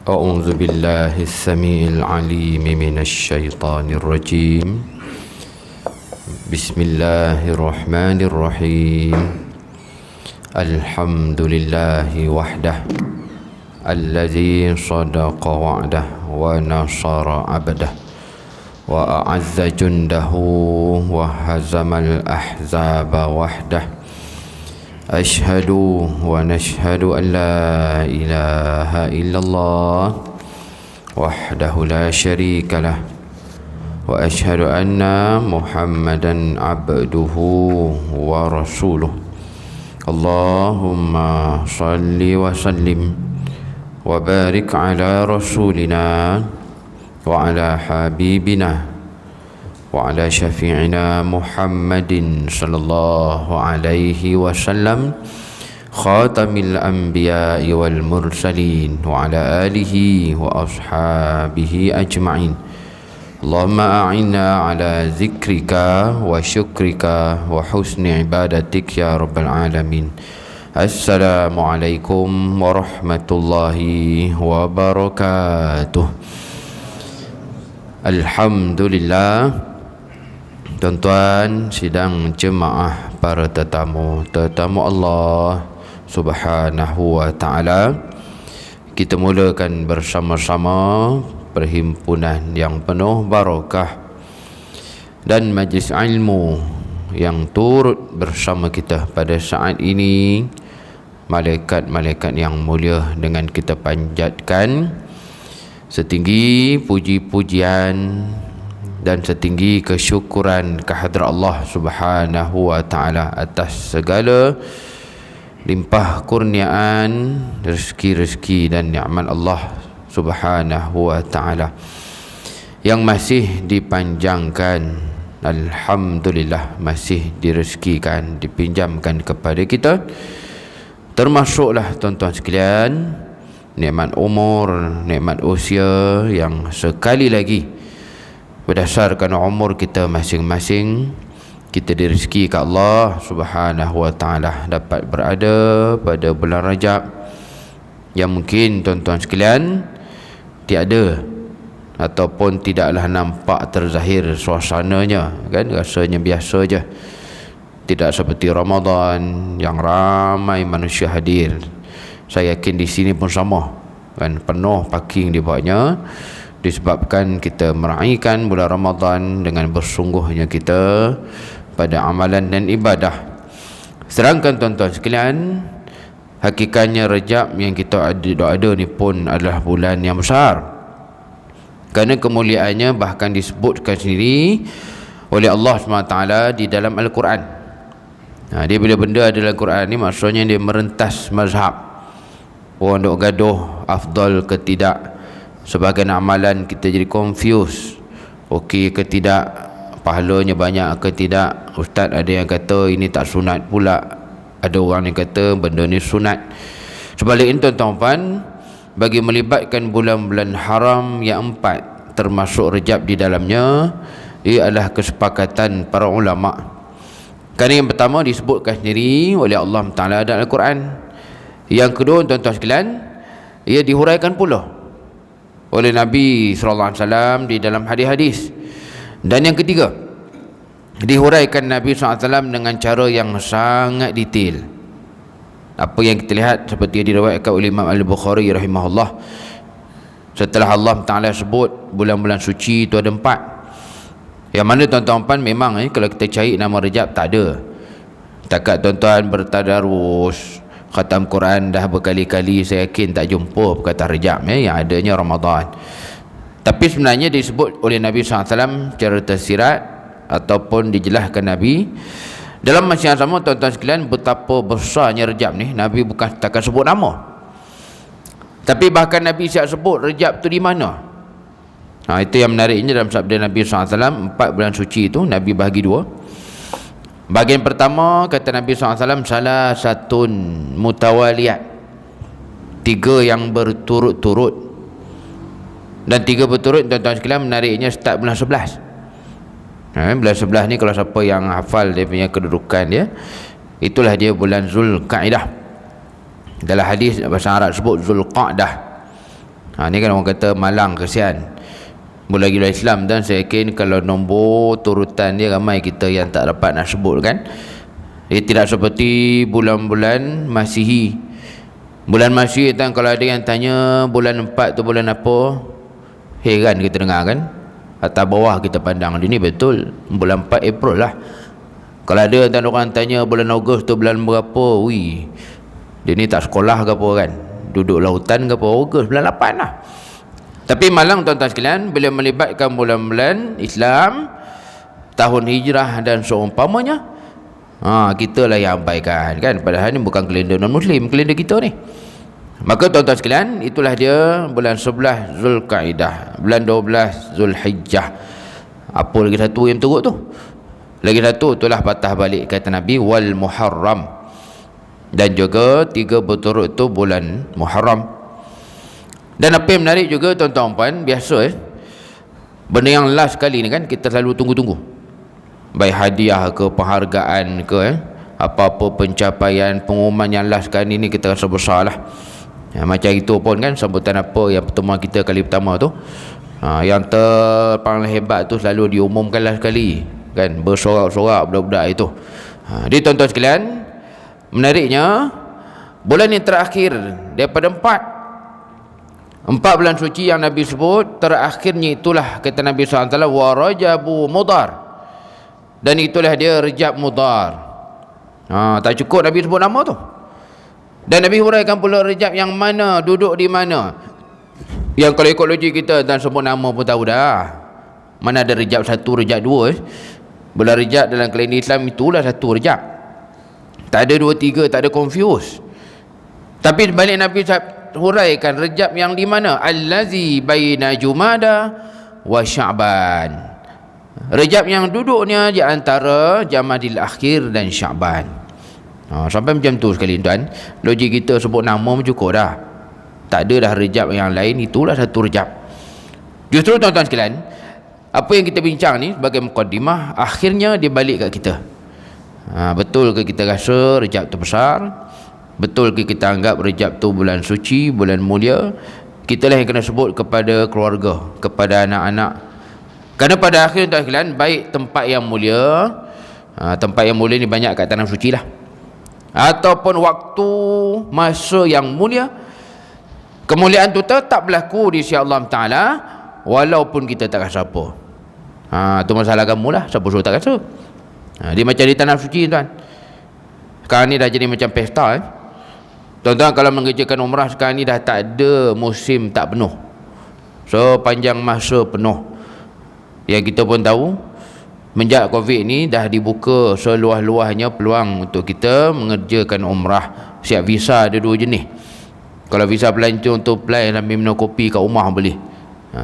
أعوذ بالله السميع العليم من الشيطان الرجيم بسم الله الرحمن الرحيم الحمد لله وحده الذي صدق وعده ونصر عبده وأعز جنده وهزم الأحزاب وحده أشهد ونشهد أن لا إله إلا الله وحده لا شريك له وأشهد أن محمدا عبده ورسوله اللهم صل وسلم وبارك على رسولنا وعلى حبيبنا وعلى شفيعنا محمد صلى الله عليه وسلم خاتم الأنبياء والمرسلين وعلى آله وأصحابه أجمعين اللهم أعنا على ذكرك وشكرك وحسن عبادتك يا رب العالمين السلام عليكم ورحمة الله وبركاته. Alhamdulillah, tuan-tuan sidang jemaah, para tetamu Allah Subhanahu wa ta'ala, kita mulakan bersama-sama perhimpunan yang penuh barakah dan majlis ilmu yang turut bersama kita pada saat ini. Malaikat-malaikat yang mulia dengan kita panjatkan setinggi puji-pujian dan setinggi kesyukuran kehadrat Allah Subhanahu wa ta'ala atas segala limpah kurniaan, rezeki-rezeki dan nikmat Allah Subhanahu wa ta'ala yang masih dipanjangkan. Alhamdulillah, masih direzekikan, dipinjamkan kepada kita. Termasuklah tuan-tuan sekalian, nikmat umur, nikmat usia yang sekali lagi berdasarkan umur kita masing-masing, kita direzeki ke Allah Subhanahu wa ta'ala dapat berada pada bulan Rajab yang mungkin tuan-tuan sekalian tiada ataupun tidaklah nampak terzahir suasananya, kan, rasanya biasa je, tidak seperti Ramadan yang ramai manusia hadir. Saya yakin di sini pun sama, kan, penuh parking di bawahnya, disebabkan kita meraihkan bulan Ramadan dengan bersungguhnya kita pada amalan dan ibadah. Sedangkan tuan-tuan sekalian, hakikatnya Rajab yang kita ada ni pun adalah bulan yang besar, kerana kemuliaannya bahkan disebutkan sendiri oleh Allah SWT di dalam Al-Quran. Dia bila benda ada dalam Al-Quran ni, maksudnya dia merentas mazhab. Orang duk gaduh afdal ke tidak, sebahagian amalan kita jadi confuse, okey ke tidak, pahalanya banyak ke tidak. Ustaz ada yang kata ini tak sunat pula, ada orang yang kata benda ni sunat. Sebaliknya tuan-tuan, bagi melibatkan bulan-bulan haram yang empat termasuk Rajab di dalamnya, ia adalah kesepakatan para ulama. Kerana yang pertama disebutkan sendiri oleh Allah Ta'ala dalam Al-Quran. Yang kedua tuan-tuan sekalian, ia dihuraikan pula oleh Nabi SAW di dalam hadis-hadis. Dan yang ketiga, dihuraikan Nabi SAW dengan cara yang sangat detail. Apa yang kita lihat seperti yang diriwayatkan oleh Imam Al-Bukhari rahimahullah, setelah Allah Ta'ala sebut bulan-bulan suci itu ada 4, yang mana tuan-tuan memang kalau kita cari nama Rajab tak ada. Takat tuan-tuan bertadarus khatam Quran dah berkali-kali, saya yakin tak jumpa perkataan Rajab, yang adanya Ramadan. Tapi sebenarnya disebut oleh Nabi SAW secara tersirat ataupun dijelaskan Nabi dalam masa yang sama. Tuan-tuan sekalian, betapa besarnya Rajab ni, Nabi bukan takkan sebut nama, tapi bahkan Nabi siap sebut Rajab tu di mana. Itu yang menariknya dalam sabda Nabi SAW. 4 bulan suci itu Nabi bahagi 2. Bahagian pertama, kata Nabi SAW, salah satu mutawaliyat, 3 yang berturut-turut. Dan 3 berturut tuan-tuan sekalian menariknya start bulan 11. Bulan 11 ni kalau siapa yang hafal dia punya kedudukan dia, itulah dia bulan Zulqa'dah. Dalam hadis bahasa Arab sebut Zulqa'dah. Ni kan orang kata malang kesian bulan-bulan Islam, dan saya yakin kalau nombor turutan dia ramai kita yang tak dapat nak sebut kan. Dia tidak seperti bulan-bulan Masihi. Bulan Masihi kan, kalau ada yang tanya bulan 4 tu bulan apa, heran kita dengar kan, atas bawah kita pandang. Dia ni betul bulan 4 April lah. Kalau ada orang tanya bulan Ogos tu bulan berapa, dia ni tak sekolah ke apa kan, duduk lautan ke apa. Ogos bulan 8 lah. Tapi malang tuan-tuan sekalian, bila melibatkan bulan-bulan Islam, tahun hijrah dan seumpamanya, kita lah yang abaikan kan. Padahal ni bukan kalender non-Muslim, kalender kita ni. Maka tuan-tuan sekalian, itulah dia bulan 11 Zulkaidah, bulan 12 Zulhijjah. Apa lagi satu yang teruk tu? Lagi satu itulah patah balik kata Nabi, wal Muharram. Dan juga 3 berturut tu bulan Muharram. Dan apa yang menarik juga tuan-tuan puan, biasa benda yang last kali ni kan kita selalu tunggu-tunggu, baik hadiah ke, penghargaan ke, apa-apa pencapaian, pengumuman yang last kali ni kita rasa besar lah. Macam itu pun kan, sambutan apa yang pertemuan kita kali pertama tu, yang paling hebat tu selalu diumumkan last kali kan, bersorak-sorak budak-budak itu. Jadi tuan-tuan sekalian, menariknya bulan yang terakhir daripada 4 bulan suci yang Nabi sebut, terakhirnya itulah kata Nabi SAW, wa Rajabu Mudar, dan itulah dia Rejab Mudar. Tak cukup Nabi sebut nama tu, dan Nabi huraikan pula Rejab yang mana, duduk di mana. Yang kalau ikut logik kita dan sebut nama pun tahu dah, mana ada Rejab 1, Rejab 2. Bulan Rejab dalam kalender Islam itulah 1 Rejab, tak ada 2, 3, tak ada confuse. Tapi balik Nabi huraikan Rejab yang di mana, allazi baina Jumada wa Sya'ban, Rejab yang duduknya di antara Jamadil Akhir dan Sya'ban. Sampai macam tu sekali tuan, logik kita sebut nama pun cukup dah, tak ada dah Rejab yang lain, itulah 1 Rejab. Justru tuan-tuan sekalian, apa yang kita bincang ni sebagai mukaddimah, akhirnya dia balik kat kita. Betul ke kita rasa Rejab tu besar? Betul ke kita anggap Rejab tu bulan suci, bulan mulia? Kita lah yang kena sebut kepada keluarga, kepada anak-anak. Kerana pada akhir tuan sekalian, baik tempat yang mulia, tempat yang mulia ni banyak kat tanah suci lah, ataupun waktu masa yang mulia, kemuliaan tu tetap berlaku di sisi Allah Ta'ala walaupun kita tak rasa apa. Tu masalah kamu lah, siapa suruh tak rasa. Dia macam di tanah suci tuan, sekarang ni dah jadi macam pesta tuan-tuan. Kalau mengerjakan umrah sekarang ni dah tak ada musim tak penuh, sepanjang masa penuh. Yang kita pun tahu, menjak Covid ni dah dibuka seluas-luasnya peluang untuk kita mengerjakan umrah. Siap visa ada 2 jenis. Kalau visa pelancong untuk apply sambil minum kopi kat rumah boleh,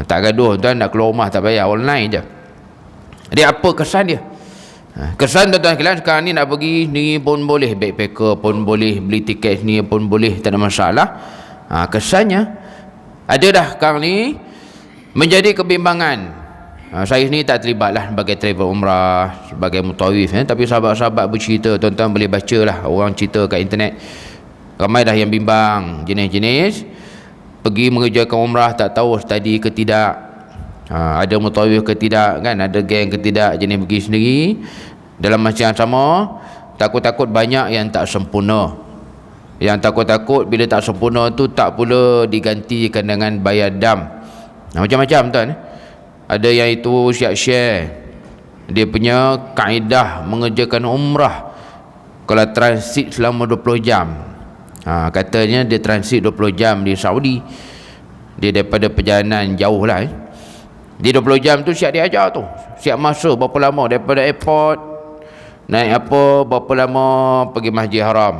tak gaduh tuan, nak keluar rumah tak payah, online je. Jadi apa kesan dia? Kesan tuan-tuan sekalian, sekarang ni nak pergi ni pun boleh, backpacker pun boleh, beli tiket ni pun boleh, tak ada masalah. Kesannya ada dah sekarang ni menjadi kebimbangan. Saya ni tak terlibat lah sebagai travel umrah, sebagai mutawif, tapi sahabat-sahabat bercerita, tuan-tuan boleh baca lah, orang cerita kat internet. Ramai dah yang bimbang, jenis-jenis pergi mengerjakan umrah tak tahu study ke tidak, ada mutawif ke tidak kan, ada geng ke tidak, jenis pergi sendiri. Dalam masa yang sama, takut-takut banyak yang tak sempurna. Yang takut-takut bila tak sempurna tu tak pula digantikan dengan bayar dam. Macam-macam tuan. Ada yang itu siap share dia punya kaedah mengerjakan umrah kalau transit selama 20 jam. Katanya dia transit 20 jam di Saudi, dia daripada perjalanan jauh lah Di 20 jam tu siap dia ajar tu, siap masa berapa lama daripada airport, naik apa berapa lama pergi Masjid Haram,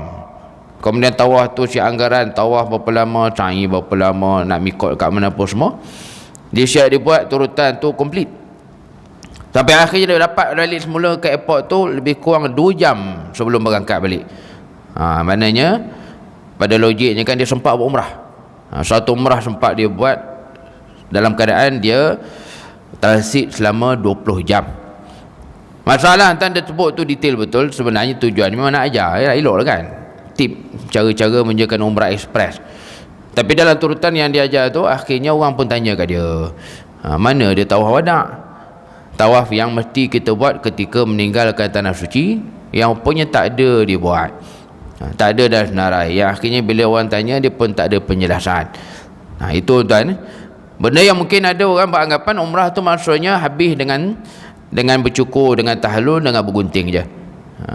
kemudian tawaf tu siap anggaran, tawaf berapa lama, sa'i berapa lama, nak mikot kat mana pun semua dia siap dibuat turutan tu komplit. Sampai akhirnya dia dapat balik semula ke airport tu lebih kurang 2 jam sebelum berangkat balik. Maknanya pada logiknya kan dia sempat buat umrah. Satu umrah sempat dia buat dalam keadaan dia transit selama 20 jam. Masalah tuan dia sebut tu detail betul, sebenarnya tujuan memang nak ajar, elok lah kan, tip cara-cara menjalankan umrah express. Tapi dalam turutan yang dia ajar tu, akhirnya orang pun tanya kat dia, mana dia tawaf wada'? Tawaf yang mesti kita buat ketika meninggalkan tanah suci, yang punya tak ada dia buat, tak ada dah senarai. Yang akhirnya bila orang tanya, dia pun tak ada penjelasan. Itu tuan, benda yang mungkin ada orang beranggapan umrah tu maksudnya habis dengan bercukur, dengan tahlul, dengan bergunting je.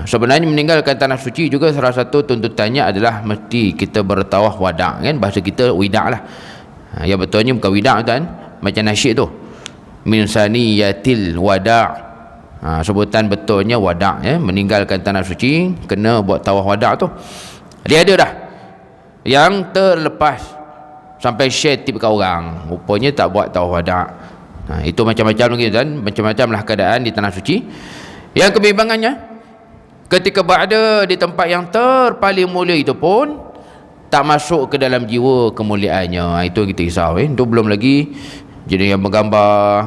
Sebenarnya meninggalkan tanah suci juga salah satu tuntutannya adalah mesti kita bertawaf wada', kan? Bahasa kita wida' lah. Yang betulnya bukan wida' tuan, macam nasyid tu, min saniyatil wada'. Sebutan betulnya wada', meninggalkan tanah suci kena buat tawaf wada' tu. Dia ada dah yang terlepas sampai share tip kat orang, rupanya tak buat tawaf wada'. Itu macam-macam lagi tuan, macam-macam lah keadaan di tanah suci. Yang kebimbangannya, ketika berada di tempat yang terpaling mulia itu pun tak masuk ke dalam jiwa kemuliaannya. Itu yang kita risau. Itu belum lagi jenis yang bergambar.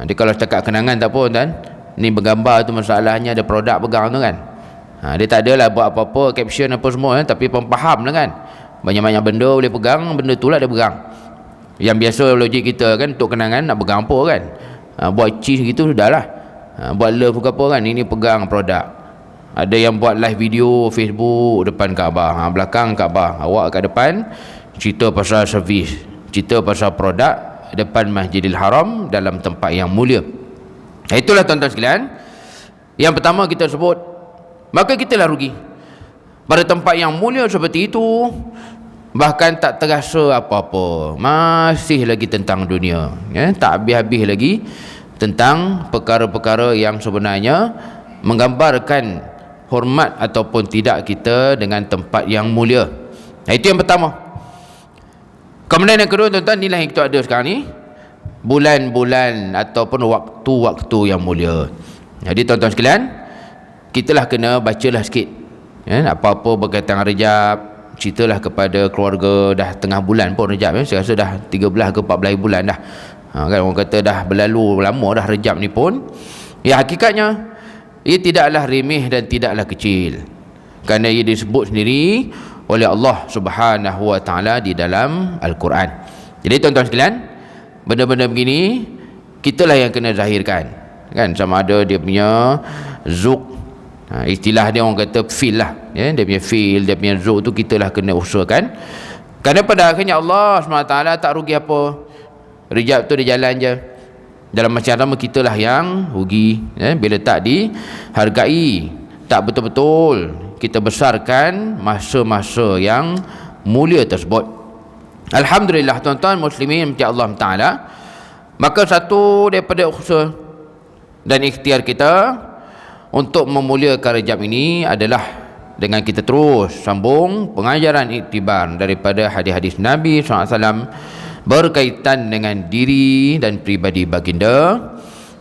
Dia kalau cakap kenangan tak pun kan, ni bergambar tu masalahnya ada produk pegang tu kan. Dia tak adalah buat apa-apa, caption apa semua, tapi pun faham lah kan. Banyak-banyak benda boleh pegang, benda tu lah dia pegang. Yang biasa logik kita kan, untuk kenangan nak pegang apa kan, buat cheese gitu sudah lah. Buat love ke apa kan, ini pegang produk. Ada yang buat live video Facebook depan Kaabah, belakang Kaabah, awak kat depan cerita pasal servis, cerita pasal produk depan Masjidil Haram dalam tempat yang mulia. Itulah tuan-tuan sekalian yang pertama kita sebut. Maka kita lah rugi pada tempat yang mulia seperti itu, bahkan tak terasa apa-apa, masih lagi tentang dunia, tak habis-habis lagi tentang perkara-perkara yang sebenarnya menggambarkan hormat ataupun tidak kita dengan tempat yang mulia. Itu yang pertama. Kemudian yang kedua tuan-tuan, inilah yang kita ada sekarang ni, bulan-bulan ataupun waktu-waktu yang mulia. Jadi tuan-tuan sekalian, kita lah kena bacalah sikit, apa-apa berkaitan Rejab, ceritalah kepada keluarga. Dah tengah bulan pun Rejab, saya rasa dah 13 ke 14 bulan dah, kan orang kata dah berlalu lama dah Rejab ni pun. Ya, hakikatnya ia tidaklah remeh dan tidaklah kecil, kerana ia disebut sendiri oleh Allah Subhanahu wa taala di dalam Al-Quran. Jadi tuan-tuan sekalian, benda-benda begini kitalah yang kena zahirkan, kan, sama ada dia punya zuk, istilah dia orang kata feel lah, dia punya feel, dia punya zuk tu kitalah kena usahakan. Kerana pada akhirnya Allah SWT tak rugi apa. Rejab tu dia jalan je, dalam macam lama kita lah yang rugi, bila tak dihargai, tak betul-betul kita besarkan masa-masa yang mulia tersebut. Alhamdulillah tuan-tuan muslimin mati Allah Ta'ala. Maka satu daripada usaha dan ikhtiar kita untuk memuliakan Rejab ini adalah dengan kita terus sambung pengajaran iktibar daripada hadis-hadis Nabi SAW berkaitan dengan diri dan pribadi baginda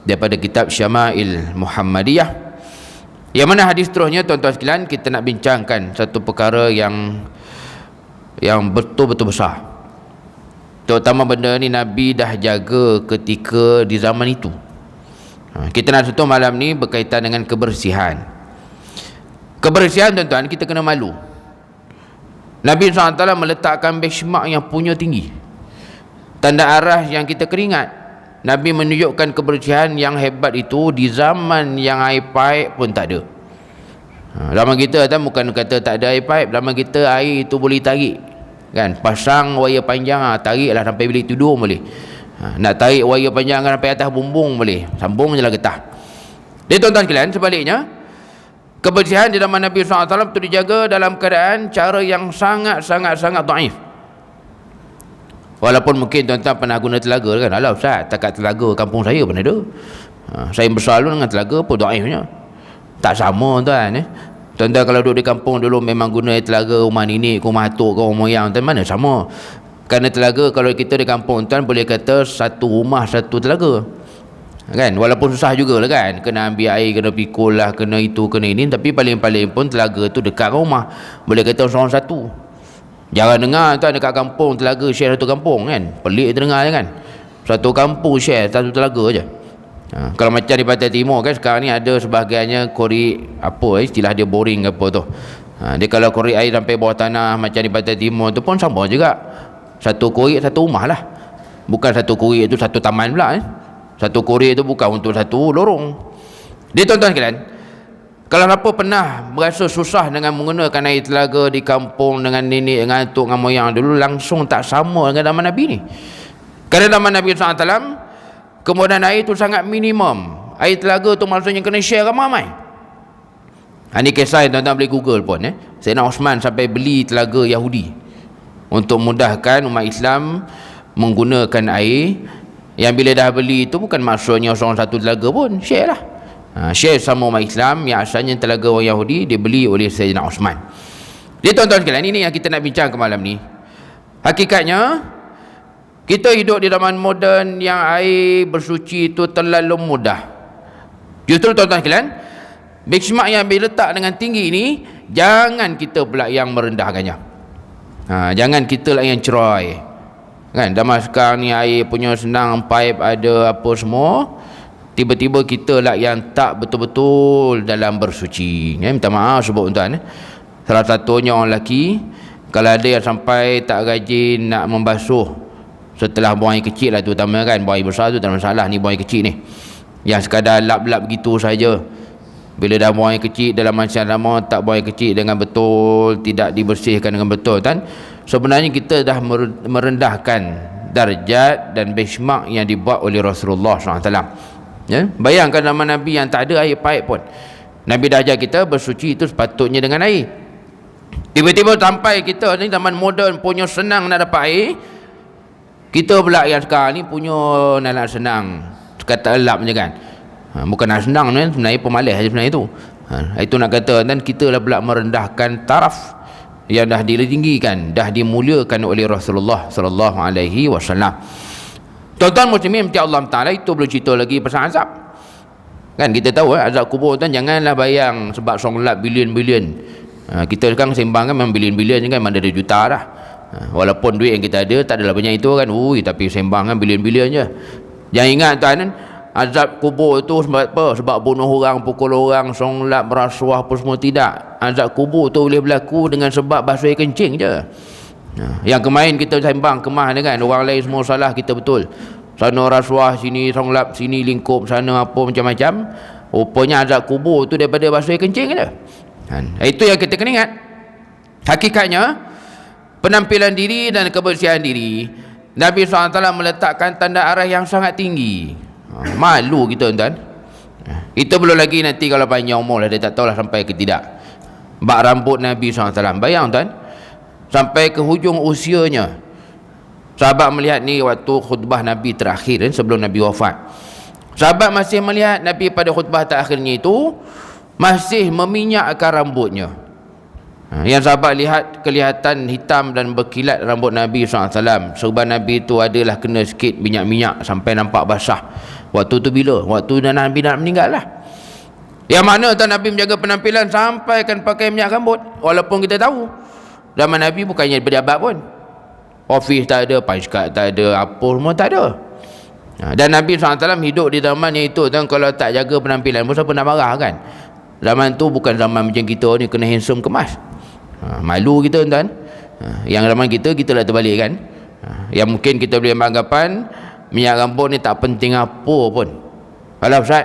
daripada kitab Syama'il Muhammadiyah, yang mana hadis terusnya tuan-tuan sekalian kita nak bincangkan satu perkara yang betul-betul besar. Terutama benda ni Nabi dah jaga ketika di zaman itu. Kita nak sentuh malam ni berkaitan dengan kebersihan. Kebersihan tuan-tuan, kita kena malu. Nabi SAW meletakkan benchmark yang punya tinggi, tanda arah yang kita keringat. Nabi menunjukkan kebersihan yang hebat itu di zaman yang air paip pun tak ada. Zaman kita kan bukan kata tak ada air paip, zaman kita air itu boleh tarik, kan, pasang wayar panjang, tariklah sampai bilik tidur boleh. Nak tarik wayar panjang sampai atas bumbung boleh, sambung je lah getah. Jadi tuan-tuan sekalian, sebaliknya kebersihan di zaman Nabi SAW itu dijaga dalam keadaan cara yang sangat-sangat daif. Walaupun mungkin tuan-tuan pernah guna telaga kan, alah Ustaz, takat telaga kampung saya pun ada. Saya besar dulu dengan telaga pun daifnya. Tak sama tuan. Tuan-tuan kalau duduk di kampung dulu memang guna telaga rumah nenek, rumah atuk, rumah moyang, tuan, mana sama. Kerana telaga kalau kita di kampung tuan boleh kata satu rumah satu telaga, kan, walaupun susah jugalah kan, kena ambil air, kena pikul lah, kena itu, kena ini, tapi paling-paling pun telaga tu dekat rumah, boleh kata seorang satu. Jangan dengar tuan dekat kampung telaga share satu kampung, kan, pelik terdengar kan, satu kampung share satu telaga je. Kalau macam di Pantai Timur kan sekarang ni ada sebahagiannya korek apa istilah dia, boring apa tu, dia kalau korek air sampai bawah tanah macam di Pantai Timur tu pun sama juga. Satu korek satu rumah lah. Bukan satu korek itu satu taman pula. Satu korek itu bukan untuk satu lorong. Dia tuan-tuan sekalian, kalau siapa pernah berasa susah dengan menggunakan air telaga di kampung dengan nenek, dengan atuk, dengan moyang dulu, langsung tak sama dengan zaman Nabi ni. Kerana zaman Nabi SAW, kemudahan air tu sangat minimum. Air telaga tu maksudnya kena share ramai-ramai. Ini kisah yang tuan-tuan boleh google pun. Sayyidina Osman sampai beli telaga Yahudi untuk mudahkan umat Islam menggunakan air. Yang bila dah beli itu bukan maksudnya seorang satu telaga pun, share lah. Share sama umat Islam yang asalnya telaga orang Yahudi dibeli oleh Sayyidina Osman. Jadi tuan-tuan sekalian, ini yang kita nak bincang ke malam ni. Hakikatnya kita hidup di zaman moden yang air bersuci itu terlalu mudah. Justru tuan-tuan sekalian, benchmark yang diletak dengan tinggi ini, jangan kita pula yang merendahkannya. Jangan kita lah yang cerai. Kan zaman sekarang ni air punya senang, pipe ada apa semua. Tiba-tiba kita lah yang tak betul-betul dalam bersuci. Minta maaf sebut tuan. Salah satunya orang lelaki, kalau ada yang sampai tak rajin nak membasuh setelah buang air kecil lah, terutama kan, buang air besar tu tak ada masalah, ni buang air kecil ni yang sekadar lap-lap begitu saja. Bila dah buang air kecil dalam masa lama, tak buang air kecil dengan betul, tidak dibersihkan dengan betul kan, sebenarnya kita dah merendahkan darjat dan benchmark yang dibuat oleh Rasulullah SAW. Bayangkan zaman Nabi yang tak ada air pipe pun, Nabi dah ajar kita bersuci itu sepatutnya dengan air. Tiba-tiba sampai kita ni zaman moden punya senang nak dapat air, kita pula yang sekarang ni punya nak senang kata elap je kan. Bukan nak senang ni, sebenarnya pemalas saja sebenarnya itu. Itu nak kata, dan kita lah pula merendahkan taraf yang dah ditinggikan, dah dimuliakan oleh Rasulullah sallallahu alaihi wasallam. Tuan-tuan muslimin mesti Allah Taala, itu belum cerita lagi pasal azab. Kan kita tahu azab kubur tuan, janganlah bayang sebab solat bilion-bilion. Kita sekarang sembang kan memang bilion-bilion kan, mana ada juta dah. Walaupun duit yang kita ada tak adalah banyak itu kan, tapi sembang kan bilion-bilion je. Jangan ingat tuan, azab kubur itu sebab apa? Sebab bunuh orang, pukul orang, solat, berasuah apa semua, tidak. Azab kubur tu boleh berlaku dengan sebab basuh air kencing je. Yang kemarin kita sembang kemah ni kan, orang lain semua salah, kita betul. Sana rasuah, sini solat, sini lingkup, sana apa macam-macam. Rupanya azab kubur tu daripada basuh air kencing je. Itu yang kita kena ingat. Hakikatnya penampilan diri dan kebersihan diri, Nabi SAW meletakkan tanda arah yang sangat tinggi. Malu kita tuan. Itu belum lagi nanti kalau panjang umur lah, dia tak tahulah sampai ke tidak. Bak rambut Nabi SAW, bayang tuan, sampai ke hujung usianya. Sahabat melihat ni waktu khutbah Nabi terakhir sebelum Nabi wafat. Sahabat masih melihat Nabi pada khutbah terakhirnya itu masih meminyakkan rambutnya. Yang sahabat lihat kelihatan hitam dan berkilat rambut Nabi SAW. Serban Nabi itu adalah kena sikit minyak-minyak sampai nampak basah. Waktu tu bila? Waktu Nabi nak meninggal lah. Yang mana tuan, Nabi menjaga penampilan sampai kan pakai minyak rambut. Walaupun kita tahu zaman Nabi bukannya pejabat pun, office tak ada, pajak tak ada, apa semua tak ada. Dan Nabi SAW hidup di zaman yang itu tuan, kalau tak jaga penampilan pun siapa nak marah kan. Zaman tu bukan zaman macam kita ni kena handsome kemas. Malu kita tuan. Yang zaman kita lah terbalik kan. Yang mungkin kita boleh beranggapan minyak rambut ni tak penting apa pun. Kalau Ustaz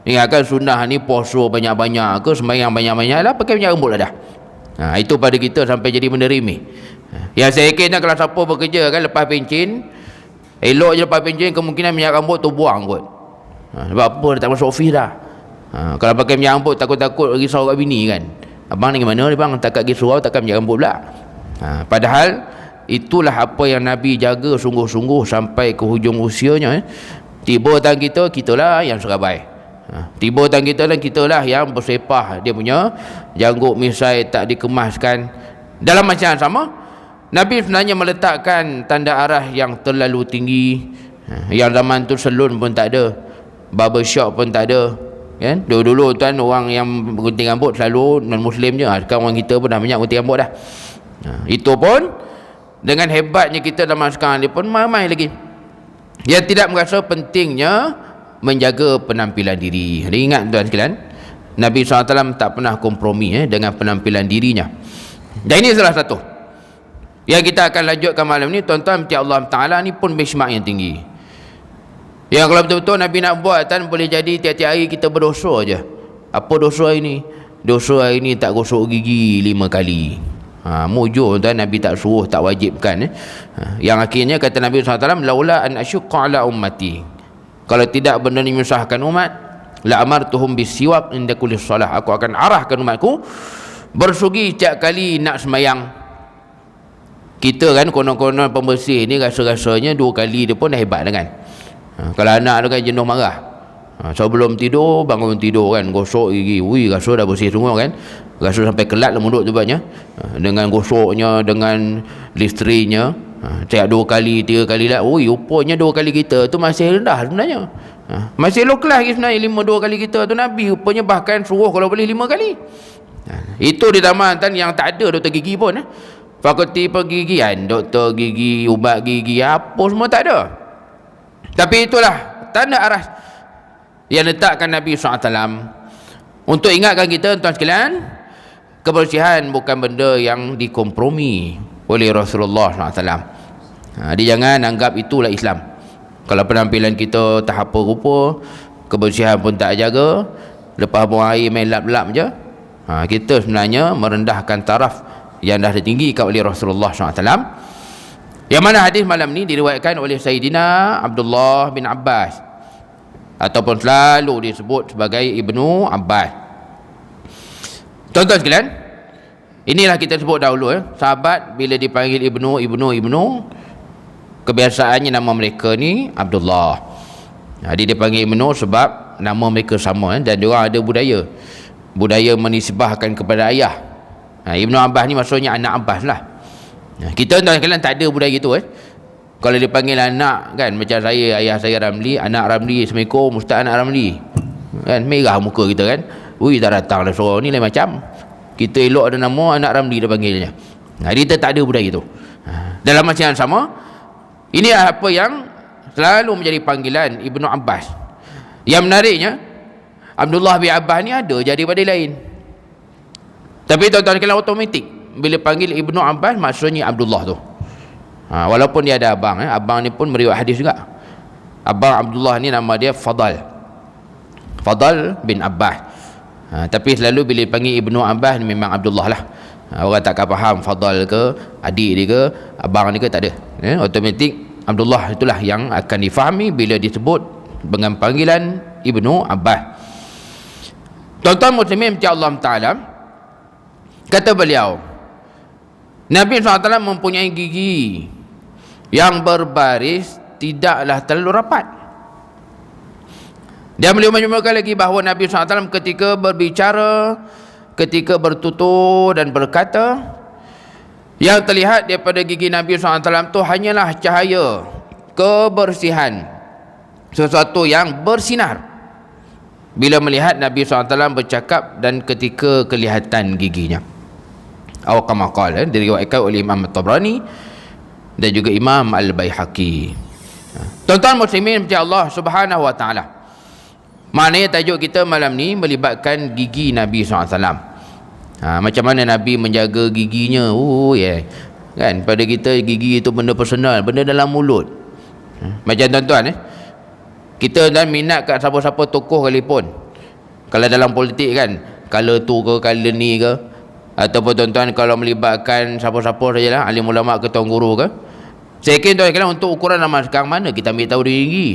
ingatkan sunnah ni puasa banyak-banyak ke, sembahyang banyak-banyak lah, pakai minyak rambut lah dah. Itu pada kita sampai jadi benda remeh. Yang saya yakin kalau siapa bekerja kan lepas pencin, elok je lepas pencin, kemungkinan minyak rambut tu buang kot. Sebab apa, dia tak masuk office dah. Kalau pakai minyak rambut takut-takut risau kat bini kan. Abang ni gimana ni bang, tak kat surau takkan minyak rambut pula. Padahal itulah apa yang Nabi jaga sungguh-sungguh sampai ke hujung usianya. Tiba tangan kita, kitalah yang serabai. Tiba tangan kita dan kitalah yang bersepah dia punya janggut misai tak dikemaskan. Dalam masa yang sama, Nabi sebenarnya meletakkan tanda arah yang terlalu tinggi. Yang zaman tu salon pun tak ada, barber shop pun tak ada kan. Dulu-dulu tuan, orang yang gunting rambut selalu non-Muslim je. Sekarang orang kita pun dah banyak gunting rambut dah. Itu pun dengan hebatnya kita zaman sekarang ni pun ramai lagi yang tidak merasa pentingnya menjaga penampilan diri. Ingat tuan sekalian, Nabi SAW tak pernah kompromi dengan penampilan dirinya. Dan ini salah satu Yang kita akan lanjutkan malam ni, tuan-tuan, Allah Ta'ala ni pun benchmark yang tinggi. Yang kalau betul-betul Nabi nak buat, kan, boleh jadi tiap-tiap hari kita berdosa je. Apa dosa ini? Dosa hari ni tak gosok gigi 5 kali. Mujur, tuan, Nabi tak suruh, tak wajibkan. Yang akhirnya kata Nabi SAW, laula an asyuqqa ala ummati, kalau tidak benda ni menyusahkan umat, la amartuhum bisiwak inda kulli salah, aku akan arahkan umatku bersugi setiap kali nak semayang. Kita kan konon-konon pembersih ni rasa-rasanya 2 kali dia pun dah hebat kan. Kalau anak tu kan jenuh marah, sebelum tidur, bangun tidur kan, gosok gigi, rasa dah bersih semua kan, rasa sampai kelat lah mulut tu banyak, dengan gosoknya, dengan listerinya, setiap 2 kali 3 kali lah. Rupanya 2 kali kita tu masih rendah sebenarnya, masih low class lagi sebenarnya. 2 kali kita tu Nabi rupanya bahkan suruh kalau boleh 5 kali. Itu di Taman yang tak ada doktor gigi pun, fakulti pergigian, doktor gigi, ubat gigi, apa semua tak ada. Tapi itulah tanda arah yang letakkan Nabi SAW untuk ingatkan kita, tuan sekalian, kebersihan bukan benda yang dikompromi oleh Rasulullah SAW. Dia jangan anggap itulah Islam. Kalau penampilan kita tak apa rupa, kebersihan pun tak jaga, lepas buang air main lap-lap je, kita sebenarnya merendahkan taraf yang dah ditinggikan oleh Rasulullah SAW. Yang mana hadis malam ni diriwayatkan oleh Sayyidina Abdullah bin Abbas, ataupun selalu disebut sebagai Ibnu Abbas. Tuan-tuan sekalian, inilah kita sebut dahulu, sahabat bila dipanggil Ibnu, kebiasaannya nama mereka ni Abdullah. Dia dipanggil Ibnu sebab nama mereka sama, dan diorang ada budaya menisbahkan kepada ayah. Ibnu Abbas ni maksudnya anak Abbas lah. Kita tuan sekalian tak ada budaya gitu. Kalau dipanggil anak kan, macam saya, ayah saya Ramli, anak Ramli, Assalamualaikum Ustaz anak Ramli, kan merah muka kita kan, tak datang lah suara ni lain macam. Kita elok ada nama anak Ramli dia panggilnya. Kita tak ada budaya itu. Dalam masa yang sama, ini apa yang selalu menjadi panggilan Ibnu Abbas. Yang menariknya, Abdullah bin Abbas ni ada jadi pada lain. Tapi tuan-tuan sekalian, automatik bila panggil Ibnu Abbas maksudnya Abdullah tu. Walaupun dia ada abang, abang ni pun meriwayat hadis juga. Abang Abdullah ni nama dia Fadal bin Abbas. Tapi selalu bila panggil Ibnu Abbas ni memang Abdullah lah. Orang takkan faham Fadal ke adik dia ke abang ni ke, tak ada. Automatik Abdullah itulah yang akan difahami bila disebut dengan panggilan Ibnu Abbas. Tuan-tuan muslimin macam Allah Ta'ala, kata beliau, Nabi SAW mempunyai gigi yang berbaris, tidaklah terlalu rapat. Dan beliau menyebutkan lagi bahawa Nabi SAW ketika berbicara, ketika bertutur dan berkata, yang terlihat daripada gigi Nabi SAW itu hanyalah cahaya kebersihan, sesuatu yang bersinar bila melihat Nabi SAW bercakap dan ketika kelihatan giginya. Atau kama qala, diriwayatkan oleh Imam At-Tabrani dan juga Imam Al-Baihaqi. Tuan-tuan muslimin macam Allah Subhanahu wa taala, maknanya tajuk kita malam ni melibatkan gigi Nabi SAW. Macam mana Nabi menjaga giginya. Kan pada kita gigi itu benda personal, benda dalam mulut. Macam tuan-tuan kita dan minat kat siapa-siapa tokoh sekalipun, kalau dalam politik kan, color tu ke, color ni ke, ataupun tuan-tuan kalau melibatkan siapa-siapa sajalah, alim ulama ke, tuan guru ke, saya kira tuan sekalian, untuk ukuran zaman sekarang mana kita ambil tahu dia gigi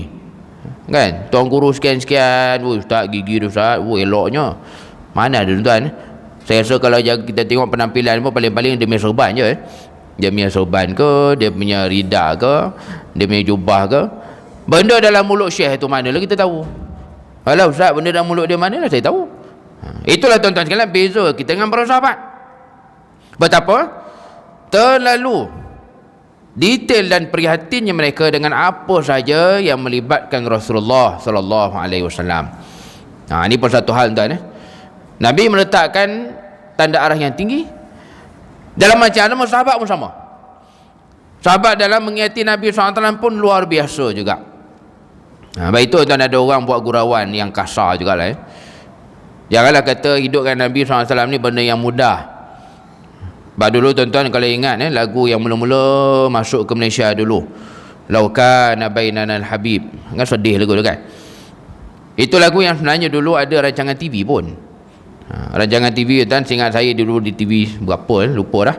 kan. Tuan guru sekian-sekian, ustaz gigi dia ustaz, eloknya mana ada tuan. Saya rasa kalau kita tengok penampilan pun paling-paling dia punya serban je. Dia punya serban ke, dia punya rida ke, dia punya jubah ke, benda dalam mulut syekh tu mana lah kita tahu. Alah ustaz, benda dalam mulut dia mana lah saya tahu. Itulah tuan-tuan sekalian beza kita dengan para sahabat. Betapa terlalu detail dan prihatinnya mereka dengan apa saja yang melibatkan Rasulullah sallallahu alaihi wasallam. Ini pun satu hal tuan. Nabi meletakkan tanda arah yang tinggi. Dalam macam mana sahabat pun sama. Sahabat dalam mengingati Nabi SAW pun luar biasa juga. Baik itu tuan, ada orang buat gurauan yang kasar jugalah. Janganlah kata hidupkan Nabi SAW ni benda yang mudah. Dulu tuan-tuan kalau ingat lagu yang mula-mula masuk ke Malaysia dulu, Laukana Bainana Al-Habib, kan sedih lagu tu kan. Itu lagu yang sebenarnya dulu ada rancangan TV pun. Rancangan TV tuan, seingat saya dulu di TV berapa lupa dah.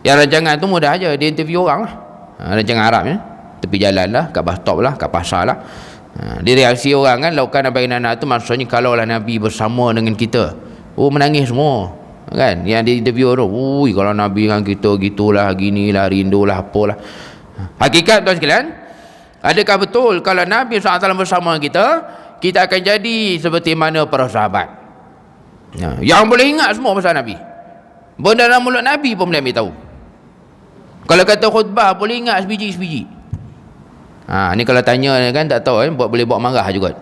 Yang rancangan tu mudah aja, dia interview orang lah. Rancangan Arab tepi jalan lah, kat bus stop lah, kat pasar lah. Dia reaksi orang kan, Laukana Bainana tu maksudnya kalaulah Nabi bersama dengan kita. Menangis semua kan. Yang dia interview tu, kalau Nabi dengan kita gitulah, ginilah, rindulah, apalah. Hakikat tuan sekalian, adakah betul kalau Nabi SAW bersama kita, kita akan jadi seperti mana para sahabat? Yang boleh ingat semua pasal Nabi, benda dalam mulut Nabi pun boleh ambil tahu. Kalau kata khutbah boleh ingat sebiji-sebiji. Ni kalau tanya kan tak tahu boleh buat marah juga.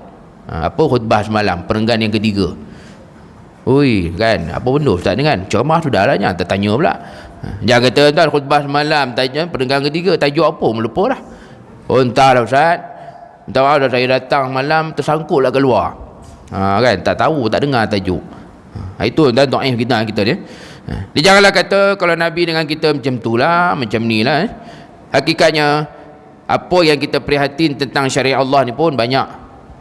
Apa khutbah semalam, perenggan yang ketiga? Kan apa benda Ustaz ni kan? Ceramah sudah lah, jangan tertanya pula. Jangan kata tuan khutbah semalam tanya perenggan ketiga, tajuk apa melupa dah. Entahlah Ustaz, minta maaf dah, saya datang malam tersangkut lah keluar. Kan tak tahu, tak dengar tajuk. Itu dan dhaif kita dia. Dia janganlah kata kalau Nabi dengan kita macam tu lah, macam ni lah. Hakikatnya apa yang kita prihatin tentang syariat Allah ni pun banyak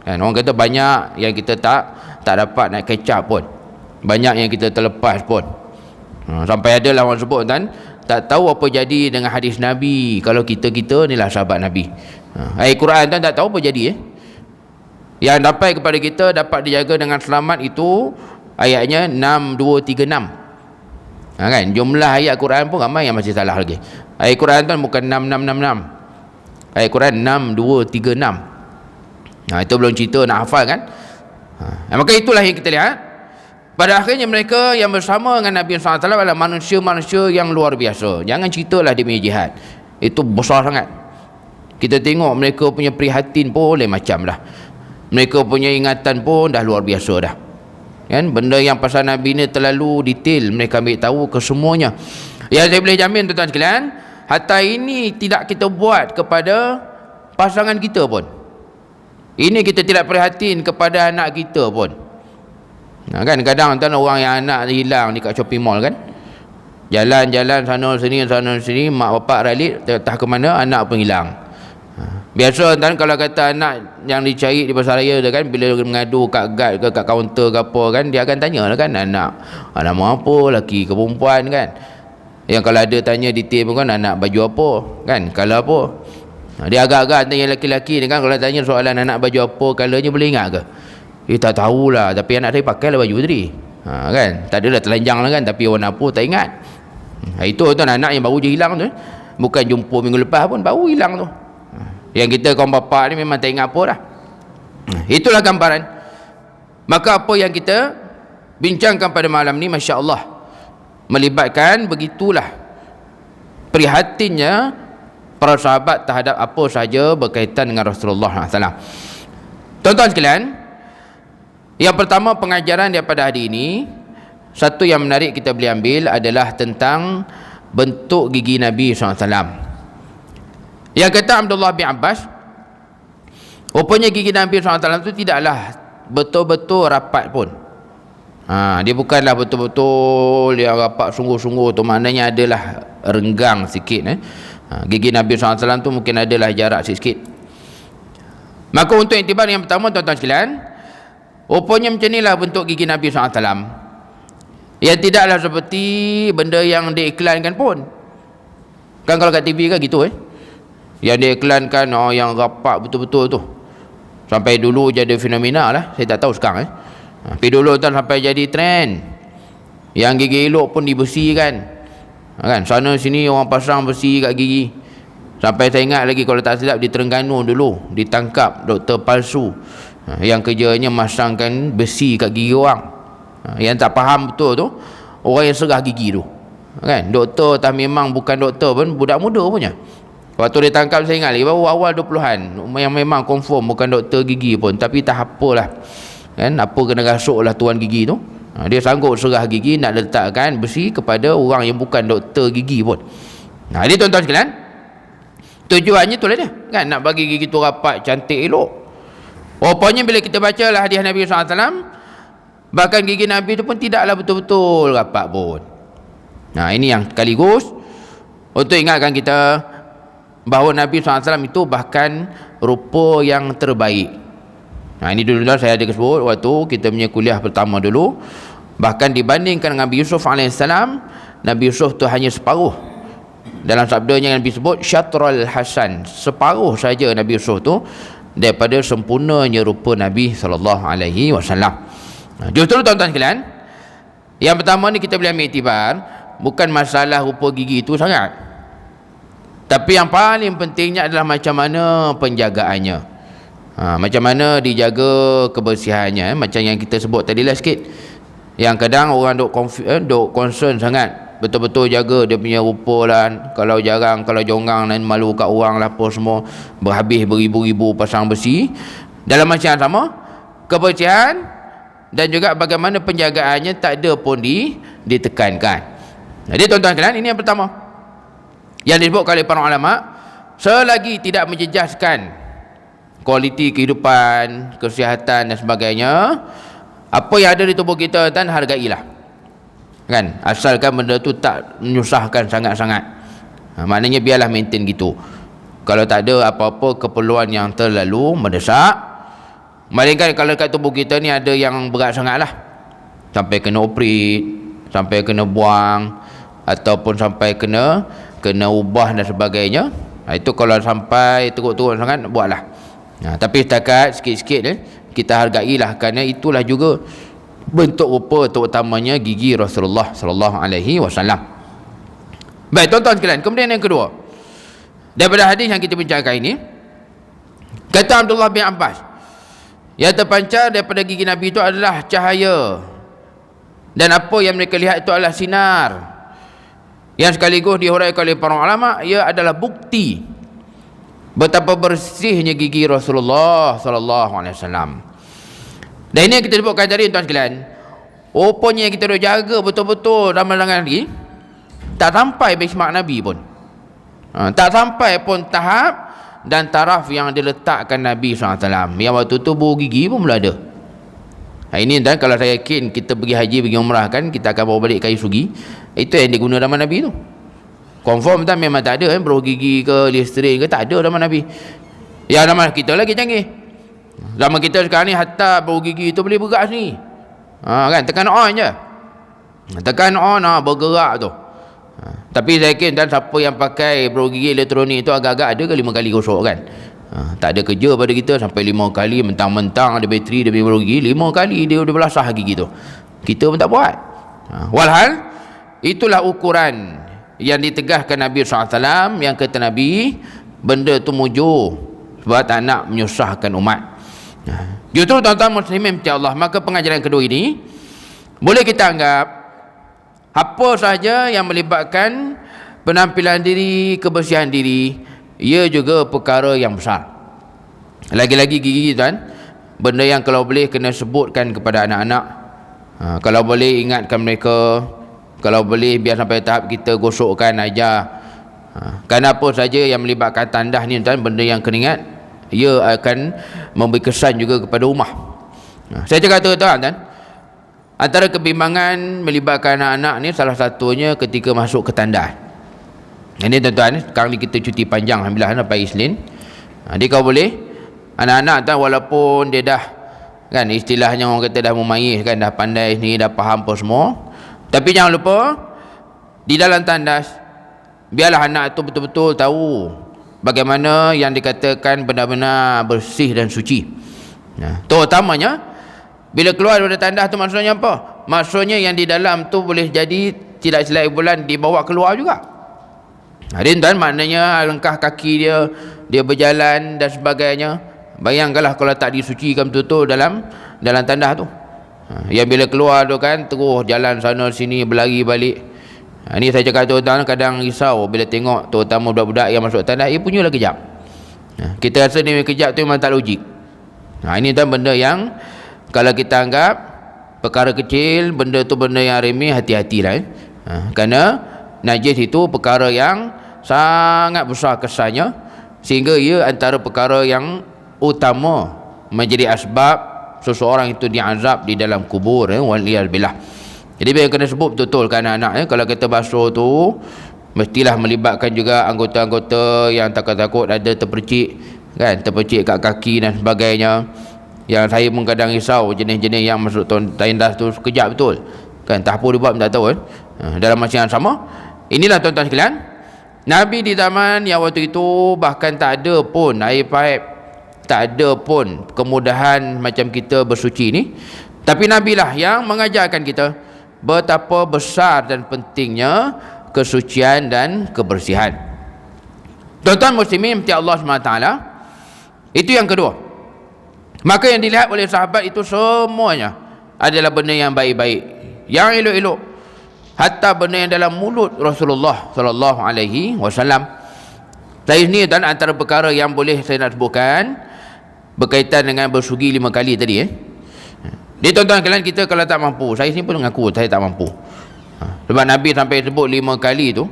kan. Orang kata banyak yang kita tak dapat nak catch up pun, banyak yang kita terlepas pun. Sampai ada lah orang sebut kan, tak tahu apa jadi dengan hadis Nabi kalau kita ni lah sahabat Nabi. Ayat Quran kan tak tahu apa jadi Yang dapat kepada kita, dapat dijaga dengan selamat itu ayatnya 6236. Kan jumlah ayat Quran pun ramai yang masih salah lagi. Ayat Quran tu bukan 6666. Ayat Quran 6236. Itu belum cerita nak hafal kan. Maka itulah yang kita lihat. Pada akhirnya mereka yang bersama dengan Nabi SAW adalah manusia-manusia yang luar biasa. Jangan ceritalah dia punya jihad, itu besar sangat. Kita tengok mereka punya prihatin pun lain macam dah. Mereka punya ingatan pun dah luar biasa dah kan. Benda yang pasal Nabi ni terlalu detail, mereka ambil tahu ke semuanya. Yang saya boleh jamin tuan-tuan sekalian, hatta ini tidak kita buat kepada pasangan kita pun. Ini kita tidak prihatin kepada anak kita pun. Kan kadang tuan orang yang anak hilang dekat shopping mall kan, jalan-jalan sana sini, mak bapak ralik entah ke mana, anak pun hilang. Biasa tuan kalau kata anak yang dicari di pasar raya tu kan, bila mengadu kat guard ke kat kaunter ke apa kan, dia akan tanya lah kan, anak nama apa, lelaki ke perempuan kan. Yang kalau ada tanya detail pun kan, anak baju apa kan, color apa. Dia agak-agak tanya lelaki-lelaki ni kan, kalau tanya soalan anak baju apa, colornya boleh ingat ke? Tak tahulah, tapi anak saya pakai lah baju tadi. Kan tak adalah telanjang lah kan, tapi warna apa tak ingat. Itu tuan anak yang baru je hilang tu, bukan jumpa minggu lepas pun, baru hilang tu. Yang kita kaum bapa ni memang tak ingat apa dah. Itulah gambaran. Maka apa yang kita bincangkan pada malam ni, Masya Allah, melibatkan begitulah prihatinnya para sahabat terhadap apa sahaja berkaitan dengan Rasulullah SAW. Tuan-tuan sekalian, yang pertama pengajaran daripada hari ini, satu yang menarik kita boleh ambil adalah tentang bentuk gigi Nabi SAW. Yang kata Abdullah bin Abbas, rupanya gigi Nabi SAW itu tidaklah betul-betul rapat pun. Dia bukanlah betul-betul dia rapat sungguh-sungguh tu, maknanya adalah renggang sikit. Gigi Nabi SAW tu mungkin adalah jarak sikit. Maka untuk iktibar yang pertama tuan-tuan sekalian, rupanya macam inilah bentuk gigi Nabi SAW. Yang tidaklah seperti benda yang diiklankan pun. Kan kalau kat TV kan gitu yang diiklankan yang rapat betul-betul tu. Sampai dulu jadi fenomena lah, saya tak tahu sekarang tapi dulu tuan sampai jadi trend. Yang gigi elok pun dibersihkan kan, sana sini orang pasang besi kat gigi. Sampai saya ingat lagi, kalau tak silap di Terengganu dulu ditangkap doktor palsu yang kerjanya masangkan besi kat gigi orang. Yang tak faham betul tu orang yang serah gigi tu kan. Doktor tak, memang bukan doktor pun, budak muda punya. Waktu dia tangkap saya ingat lagi, baru awal 20-an, yang memang confirm bukan doktor gigi pun, tapi tak apalah kan, apa kena rasuk lah tuan gigi tu. Dia sanggup serah gigi nak letakkan besi kepada orang yang bukan doktor gigi pun. Jadi tuan-tuan sekalian, tujuannya tu lah dia kan, nak bagi gigi tu rapat, cantik, elok. Rupanya bila kita baca lah hadis Nabi SAW, bahkan gigi Nabi tu pun tidaklah betul-betul rapat pun. Nah, ini yang sekaligus untuk ingatkan kita bahawa Nabi SAW itu bahkan rupa yang terbaik. Nah, ini dulu saya ada sebut waktu kita punya kuliah pertama dulu. Bahkan dibandingkan dengan Nabi Yusuf AS, Nabi Yusuf tu hanya separuh. Dalam sabdanya Nabi sebut Syatrul Hasan, separuh saja Nabi Yusuf tu daripada sempurnanya rupa Nabi SAW. Justru tuan-tuan sekalian, yang pertama ni kita boleh ambil iktibar, bukan masalah rupa gigi itu sangat, tapi yang paling pentingnya adalah macam mana penjagaannya, macam mana dijaga kebersihannya. Macam yang kita sebut tadi lah sikit, yang kadang orang duk concern sangat, betul-betul jaga dia punya rupa lah. Kalau jarang, kalau jonggang dan malu kat orang lah apa semua, berhabis beribu-ribu pasang besi. Dalam masa yang sama, kebersihan dan juga bagaimana penjagaannya tak ada pun ditekankan. Jadi tuan-tuan sekalian, ini yang pertama yang disebut oleh para ulama, selagi tidak menjejaskan kualiti kehidupan, kesihatan dan sebagainya, apa yang ada di tubuh kita dan hargailah, kan, asalkan benda tu tak menyusahkan sangat-sangat. Maknanya biarlah maintain gitu. Kalau tak ada apa-apa keperluan yang terlalu mendesak. Melainkan kalau kat tubuh kita ni ada yang berat sangat lah, sampai kena operate, sampai kena buang, ataupun sampai kena ubah dan sebagainya, itu kalau sampai teruk-teruk sangat, buatlah. Tapi setakat sikit-sikit kita hargailah, kerana itulah juga bentuk rupa terutamanya gigi Rasulullah SAW. Baik tuan-tuan sekalian, kemudian yang kedua, daripada hadis yang kita bincangkan ini, kata Abdullah bin Abbas, yang terpancar daripada gigi Nabi itu adalah cahaya, dan apa yang mereka lihat itu adalah sinar, yang sekaligus dihuraikan oleh para ulama, ia adalah bukti betapa bersihnya gigi Rasulullah SAW. Dan ini yang kita sebutkan tadi tuan sekalian, rupanya kita dah jaga betul-betul ramalan lagi, tak sampai benchmark Nabi pun, tak sampai pun tahap dan taraf yang diletakkan Nabi SAW. Yang waktu tu bau gigi pun belum ada. Ini dan kalau saya yakin kita pergi haji, pergi umrah kan, kita akan bawa balik kayu sugi, itu yang diguna zaman Nabi tu. Confirm tak, memang tak ada bau gigi ke Listerine ke, tak ada zaman Nabi. Ya, zaman kita lagi canggih. Zaman kita sekarang ni hatta bau gigi tu boleh bergerak sendiri, kan, tekan on je, tekan on, bergerak tu. Tapi saya yakin dan siapa yang pakai bau gigi elektronik itu agak-agak ada ke 5 kali gosok kan. Tak ada kerja pada kita sampai 5 kali, mentang-mentang ada bateri, dia bau gigi 5 kali dia belasah gigi tu, kita pun tak buat. Walhal itulah ukuran yang ditegaskan Nabi SAW, yang kata Nabi, benda tu mujur sebab tak nak menyusahkan umat. Justru tuan-tuan muslimin percaya Allah, maka pengajaran kedua ini boleh kita anggap apa saja yang melibatkan penampilan diri, kebersihan diri, ia juga perkara yang besar. Lagi-lagi gigi kan, benda yang kalau boleh kena sebutkan kepada anak-anak, kalau boleh ingatkan mereka, kalau boleh biar sampai tahap kita gosokkan ajar. Kerana apa saja yang melibatkan tandas ni kan, benda yang kena ingat, ia akan memberi kesan juga kepada rumah. Saya cakap tuan-tuan kan, antara kebimbangan melibatkan anak-anak ni salah satunya ketika masuk ke tandas. Ini tuan-tuan, sekarang ni kita cuti panjang alhamdulillah sampai Isnin. Jadi kau boleh, anak-anak tu walaupun dia dah kan, istilahnya orang kata dah memayis kan, dah pandai ni, dah faham apa semua, tapi jangan lupa di dalam tandas biarlah anak tu betul-betul tahu bagaimana yang dikatakan benar-benar bersih dan suci. Terutamanya bila keluar daripada tandas tu, maksudnya apa? Maksudnya yang di dalam tu boleh jadi tidak silap bulan dibawa keluar juga. Hari tuan, maknanya langkah kaki dia, dia berjalan dan sebagainya. Bayangkanlah kalau tak disucikan betul-betul dalam tandas tu. Yang bila keluar tu kan, terus jalan sana sini, berlari balik. Ini saya cakap tuan-tuan, kadang risau bila tengok terutama budak-budak yang masuk tandas, punyalah kejap. Kita rasa ni kejap tu memang tak logik. Ini tuan benda yang kalau kita anggap perkara kecil, benda tu benda yang remeh, hati-hatilah. Kerana najis itu perkara yang sangat besar kesannya, sehingga ia antara perkara yang utama menjadi asbab seseorang itu diazab di dalam kubur, waliyadzubillah. Jadi biar kena sebut betul-betul kan anak-anak kalau kita basuh tu mestilah melibatkan juga anggota-anggota yang takut-takut ada terpercik kan, terpercik kat kaki dan sebagainya. Yang saya pun kadang risau jenis-jenis yang masuk tandas tu sekejap betul kan, tak apa dia buat tak tahu kan. Dalam masa yang sama, inilah tuan-tuan sekalian, Nabi di zaman yang waktu itu bahkan tak ada pun air paip, tak ada pun kemudahan macam kita bersuci ni, tapi Nabi lah yang mengajarkan kita betapa besar dan pentingnya kesucian dan kebersihan. Tuan-tuan muslimin mati Allah SWT, itu yang kedua. Maka yang dilihat oleh sahabat itu semuanya adalah benda yang baik-baik, yang elok-elok, hatta benda yang dalam mulut Rasulullah sallallahu alaihi wasallam. Saya ni dan antara perkara yang boleh saya nak sebutkan berkaitan dengan bersugi 5 kali tadi Dia tuan-tuan sekalian, kita kalau tak mampu, saya sini pun mengaku saya tak mampu. Sebab Nabi sampai sebut 5 kali tu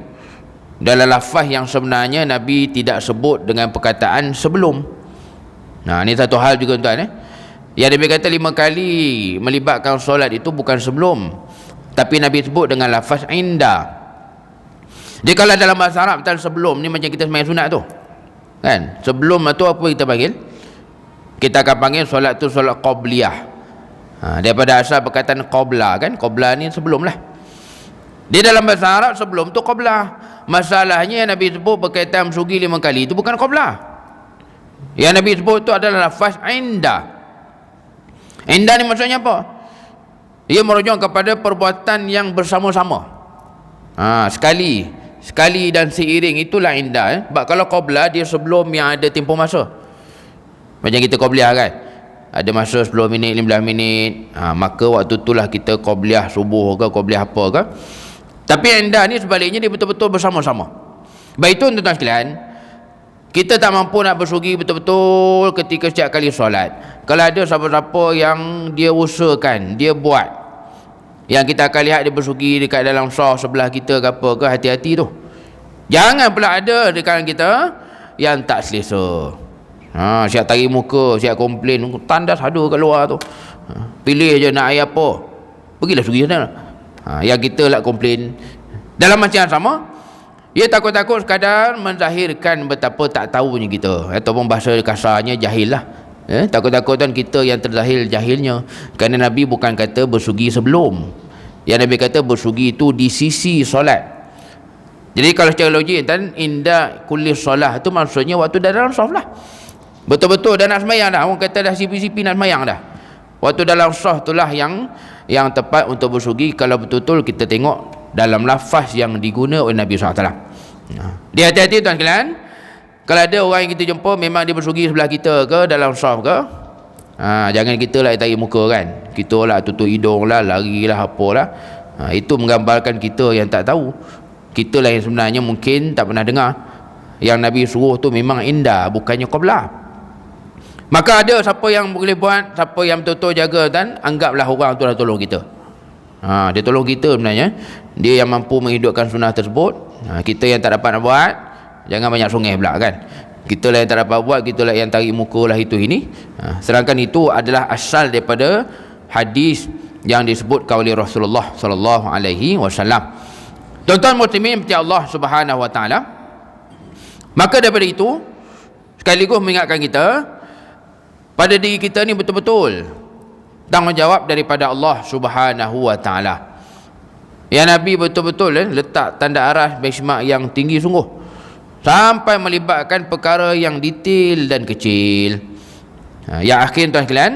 dalam lafaz yang sebenarnya Nabi tidak sebut dengan perkataan sebelum. Nah, ini satu hal juga tuan-tuan Yang Nabi kata 5 kali melibatkan solat itu bukan sebelum, tapi Nabi sebut dengan lafaz inda. Jadi kalau dalam bahasa Arab tentang sebelum ni macam kita sembahyang sunat tu kan, sebelum tu apa kita panggil? Kita akan panggil solat tu solat qabliyah. Daripada asal perkataan qabla kan, qabla ni sebelum lah. Di dalam bahasa Arab sebelum tu qabla. Masalahnya yang Nabi sebut berkaitan bersugi 5 kali itu bukan qabla. Yang Nabi sebut tu adalah lafaz inda. Inda ni maksudnya apa? Ia merujuk kepada perbuatan yang bersama-sama. Sekali dan seiring, itulah inda. Sebab kalau qabla dia sebelum yang ada tempoh masa. Macam kita qabliyah kan, ada masa 10 minit, 15 minit, maka waktu itulah kita qabliyah subuh ke, qabliyah apa ke. Tapi inda ni sebaliknya dia betul-betul bersama-sama. Baik itu tuan-tuan sekalian, kita tak mampu nak bersugi betul-betul ketika setiap kali solat. Kalau ada siapa-siapa yang dia usahakan, dia buat, yang kita akan lihat dia bersugi dekat dalam sah sebelah kita ke apa ke, hati-hati tu. Jangan pula ada di kalangan kita yang tak selesa. Siap tarik muka, siap komplain, tandas ada kat luar tu. Pilih je nak air apa, pergilah sugi sana. Yang kita lah komplain. Dalam masa yang sama, ia takut-takut sekadar menzahirkan betapa tak tahunya kita, ataupun bahasa kasarnya jahil lah. Takut-takutan kita yang terzahir jahilnya. Kerana Nabi bukan kata bersugi sebelum, yang Nabi kata bersugi itu di sisi solat. Jadi kalau secara logik dan inda kulli solat itu maksudnya waktu dalam saf lah. Betul-betul dah nak semayang dah, orang kata dah sipi-sipi nak semayang dah, waktu dalam sah itulah yang tepat untuk bersugi kalau betul-betul kita tengok dalam lafaz yang diguna oleh Nabi SAW. Dia hati-hati tuan sekalian, kalau ada orang yang kita jumpa memang dia bersugi sebelah kita ke dalam saf ke, jangan kita lah tarik muka kan, kita lah tutup hidung lah, lari lah, apalah. Itu menggambarkan kita yang tak tahu. Kita lah yang sebenarnya mungkin tak pernah dengar yang Nabi suruh tu memang indah, bukannya qabla. Maka ada siapa yang boleh buat, siapa yang betul-betul jaga, dan anggaplah orang tu dah tolong kita. Dia tolong kita sebenarnya, dia yang mampu menghidupkan sunnah tersebut. Kita yang tak dapat nak buat, jangan banyak sungai pula kan. Kita lah yang tak dapat buat, kita lah yang tarik muka lah itu ini. Sedangkan itu adalah asal daripada hadis yang disebutkan oleh Rasulullah sallallahu alaihi wasallam. Tuan-tuan muslimin mati Allah Subhanahu wa taala, maka daripada itu sekaligus mengingatkan kita pada diri kita ni betul-betul tanggungjawab daripada Allah Subhanahu wa taala. Ya Nabi betul-betul letak tanda arah benchmark yang tinggi sungguh, sampai melibatkan perkara yang detail dan kecil. Yang akhir tuan sekalian,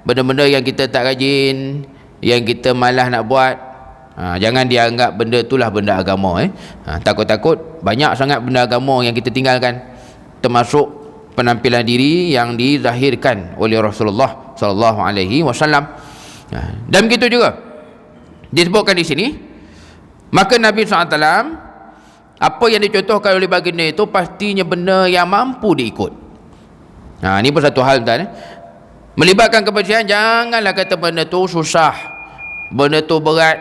benda-benda yang kita tak rajin, yang kita malas nak buat, jangan dianggap benda itulah benda agama. Takut-takut banyak sangat benda agama yang kita tinggalkan, termasuk penampilan diri yang dizahirkan oleh Rasulullah sallallahu alaihi wasallam. Dan begitu juga disebutkan di sini, maka Nabi SAW apa yang dicontohkan oleh baginda itu pastinya benda yang mampu diikut. Ini pun satu hal tuan. Melibatkan kebersihan, janganlah kata benda tu susah, benda tu berat,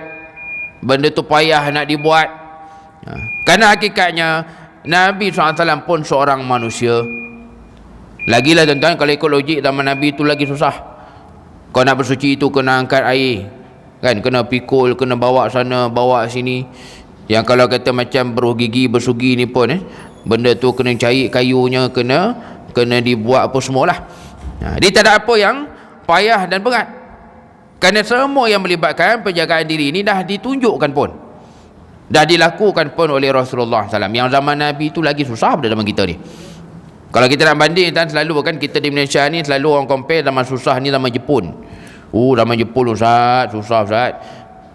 benda tu payah nak dibuat. Kerana hakikatnya Nabi SAW pun seorang manusia. Lagilah tuan-tuan, kalau ikut logik zaman Nabi itu lagi susah. Kau nak bersuci itu kena angkat air kan, kena pikul, kena bawa sana bawa sini. Yang kalau kata macam beruh gigi bersugi ni pun benda tu kena cari kayunya, kena dibuat apa semualah. Dia tak ada apa yang payah dan berat, kerana semua yang melibatkan penjagaan diri ini dah ditunjukkan pun, dah dilakukan pun oleh Rasulullah SAW. Yang zaman Nabi tu lagi susah pada zaman kita ni. Kalau kita nak banding kan, selalu kan kita di Malaysia ni selalu orang compare zaman susah ni zaman Jepun. Zaman Jepun Ustaz, susah Ustaz.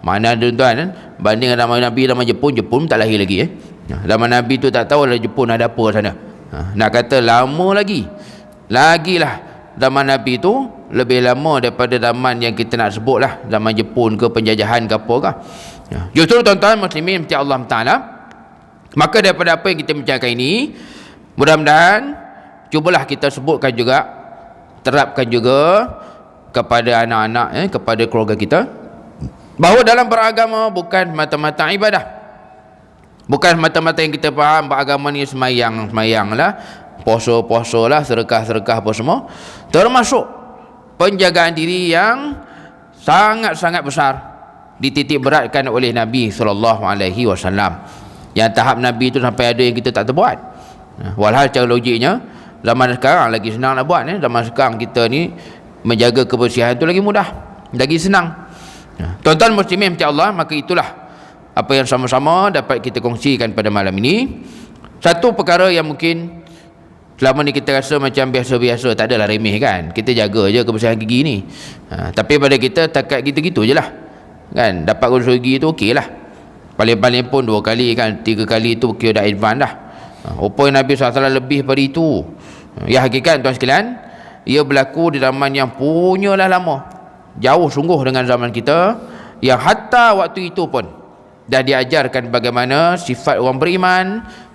Mana ada tuan kan, banding zaman Nabi, zaman Jepun tak lahir lagi zaman Nabi tu tak tahu lah Jepun ada apa sana. Nak kata lama lagilah zaman Nabi tu lebih lama daripada zaman yang kita nak sebut lah, zaman Jepun ke penjajahan ke apa ke. Justru tuan-tuan muslimin mesti Allah Ta'ala, maka daripada apa yang kita bicarakan ini, mudah-mudahan cubalah kita sebutkan juga, terapkan juga kepada anak-anak, kepada keluarga kita, bahawa dalam beragama bukan mata-mata ibadah, bukan mata-mata yang kita faham beragama ni semayang lah, puasa lah, sedekah apa semua, termasuk penjagaan diri yang sangat-sangat besar dititik beratkan oleh Nabi SAW. Yang tahap Nabi itu sampai ada yang kita tak terbuat. Walhal cara logiknya zaman sekarang lagi senang nak buat. Zaman sekarang kita ni menjaga kebersihan tu lagi mudah, lagi senang. Tuan-tuan muslimin mesti Allah, maka itulah apa yang sama-sama dapat kita kongsikan pada malam ini. Satu perkara yang mungkin selama ni kita rasa macam biasa-biasa, tak adalah remeh kan, kita jaga je kebersihan gigi ni. Tapi pada kita takat gitu-gitu je lah kan, dapat gosok gigi tu okey lah, paling-paling pun 2 kali kan, 3 kali tu kira dah advance dah. Rupanya Nabi SAW lebih pada itu. Ya hakikat tuan sekalian, ia berlaku di zaman yang punyalah lama, jauh sungguh dengan zaman kita, yang hatta waktu itu pun dah diajarkan bagaimana sifat orang beriman.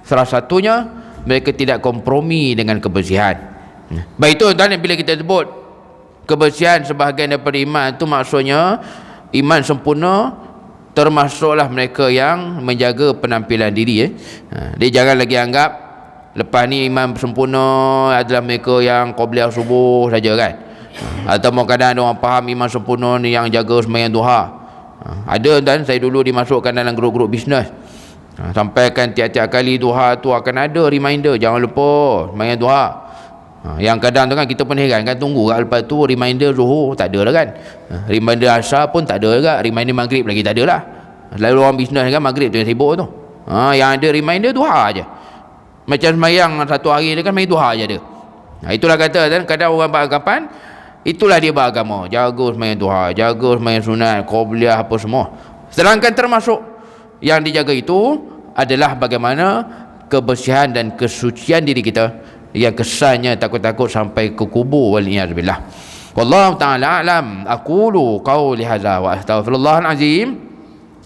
Salah satunya mereka tidak kompromi dengan kebersihan. Baik itu tuan, bila kita sebut kebersihan sebahagian daripada iman, itu maksudnya iman sempurna, termasuklah mereka yang menjaga penampilan diri. Dia jangan lagi anggap lepas ni iman sempurna adalah mereka yang qabliyah subuh saja kan, atau kadang ada orang faham iman sempurna ni yang jaga sembahyang duha. Ada dan saya dulu dimasukkan dalam grup-grup bisnes, sampaikan tiap-tiap kali duha tu akan ada reminder, jangan lupa sembahyang duha. Yang kadang tu kan kita pun heran kan, tunggu kat lepas tu reminder zuhur tak ada lah kan, reminder asar pun tak ada juga, reminder maghrib lagi tak ada lah. Selalu orang bisnes kan maghrib tu yang sibuk tu, yang ada reminder duha aja. Macam sembahyang satu hari dia kan main duha aja dia. Itulah kata kan, kadang orang beranggapan itulah dia beragama, jaga sembahyang duha, jaga sembahyang sunat, qabliyah apa semua. Sedangkan termasuk yang dijaga itu adalah bagaimana kebersihan dan kesucian diri kita, yang kesannya takut-takut sampai ke kubur, waliyadzubillah. Wallahu ta'ala a'lam. Aqulu qawli hadza wa astaghfirullahal azim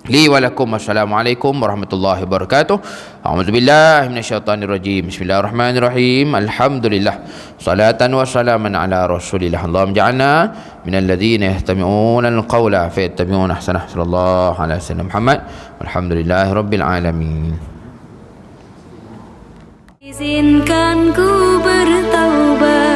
li wa lakum. Wassalamualaikum warahmatullahi wabarakatuh. A'udzubillahi minasyaitonir rajim. Bismillahirrahmanirrahim. Alhamdulillah. Salatan wa salaman ala Rasulillah. Allahumma ja'alna minal ladzina yastami'una al-qawla fayattabi'una ahsanah. Sallallahu alaihi wasallam Muhammad. Walhamdulillahirabbil alamin. Izinkan ku bertaubat.